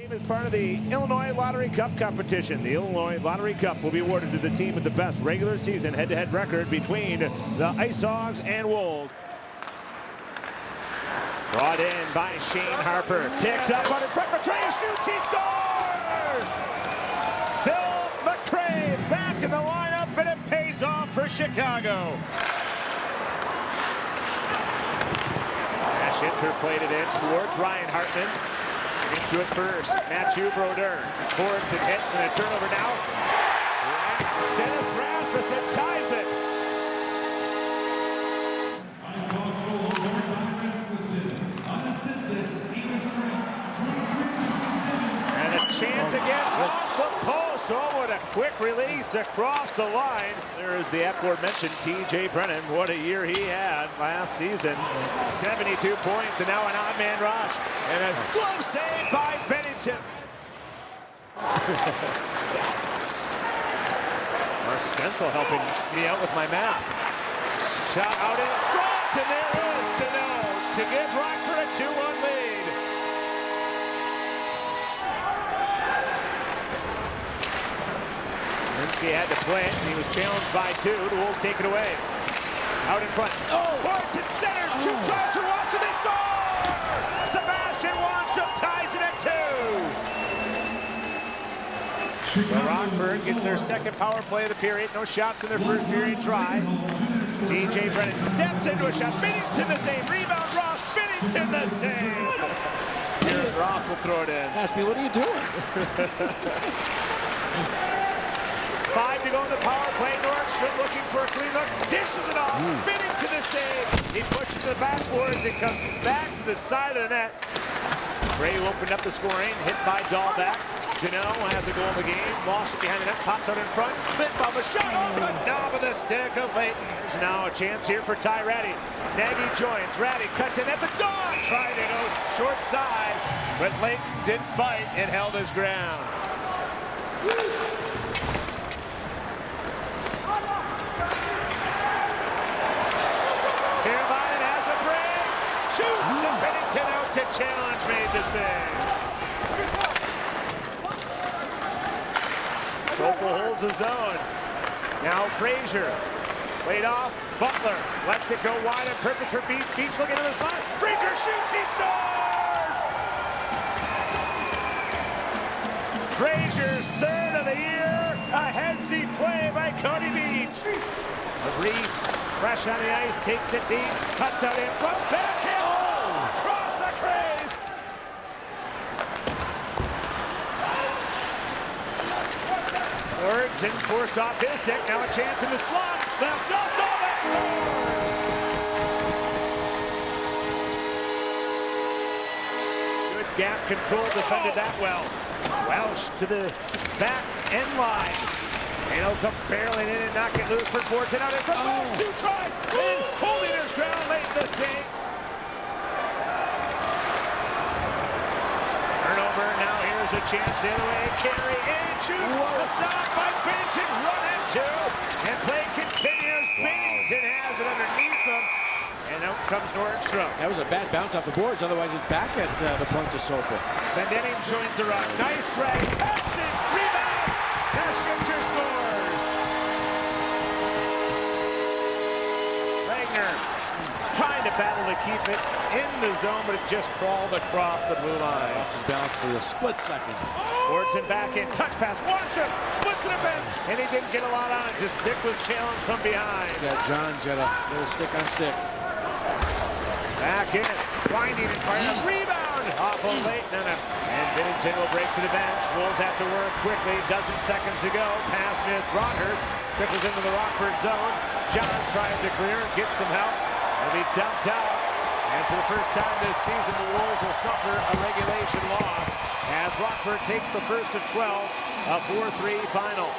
Game is part of the Illinois Lottery Cup competition. The Illinois Lottery Cup will be awarded to the team with the best regular season head-to-head record between the IceHogs and Wolves. Brought in by Shane Harper. Picked up on it. McCray shoots. He scores! Phil McCray back in the lineup, and it pays off for Chicago. Schinter played it in towards Ryan Hartman. Into it first. Matthew Brodeur. Boards and hit, and a turnover now. Dennis Rasmussen ties it. And a chance again off the post. Oh, what a quick release across the line. There is the aforementioned T.J. Brennan. What a year he had last season. 72 points and now an odd man rush. And a glove save by Bennington. Mark Stencil helping me out with my math. Shot out in front, and there is Deneau to give Rockford a 2-1 lead. Linsky had to play it, and he was challenged by two. The Wolves take it away. Out in front. Oh! Points and centers. Two tries for Watson. They score! Sebastian Wanstrom ties it at 2. So Rockford gets their second power play of the period. No shots in their first period try. T.J. Brennan steps into a shot. Bennington the save. Rebound Ross. Bennington the save. Here, Ross will throw it in. Ask me, what are you doing? 5 to go in the power play. Nordstrom looking for a clean look. Dishes it off. Bennington the save. He pushes to the backboards and comes back to the side of the net. Gray opened up the scoring. Hit by Dahlbeck. Deneau has a goal in the game. Lost it behind the net. Pops out in front. Lindbaum a shot over the knob of the stick of Layton. There's now a chance here for Ty Ratty. Nagy joins. Ratty cuts in at the dog. Tried to go short side, but Layton didn't bite and held his ground. Caroline has a break. Shoots and Bennington out to challenge, made the save. Sopel holds his own. Now Frazier. Played off. Butler lets it go wide on purpose for Beach. Beach looking to the side. Frazier shoots. He scores! Frazier's third of the year. A headsy play by Cody Beach. Reef, fresh on the ice, takes it deep. Cuts out in front. Backhand. Cross the crease. Words and forced off his stick. Now a chance in the slot. Left off. Dahlbeck scores. Good gap control. Defended that well. Welsh to the back end line. And he'll come barreling in and knock it loose for boards and out in front. Oh. 2 tries. And holding his ground late in the sink. Turnover. Now here's a chance the other way. Carey in. Shoots. A stop by Bennington. Run into. And play continues. Bennington has it underneath him. And out comes Nordstrom. That was a bad bounce off the boards. Otherwise, it's back at the point to Sopel. Van Denning joins the rush. Nice drag. Passing. Rebound. Schinter scores. Wagner trying to battle to keep it in the zone, but it just crawled across the blue line. Lost his balance for a split second. Boardson back in. Touch pass. Wanstrom splits it up, and he didn't get a lot on it. His stick was challenged from behind. Yeah, John's got a little stick on stick. Back in. Winding and firing a rebound. Off of Layton and Bennington will break to the bench. Wolves have to work quickly. Dozen seconds to go. Pass missed. Broadhurst triples into the Rockford zone. Johns tries to clear. Gets some help. Will be dumped out. And for the first time this season, the Wolves will suffer a regulation loss as Rockford takes the first of 12, a 4-3 final.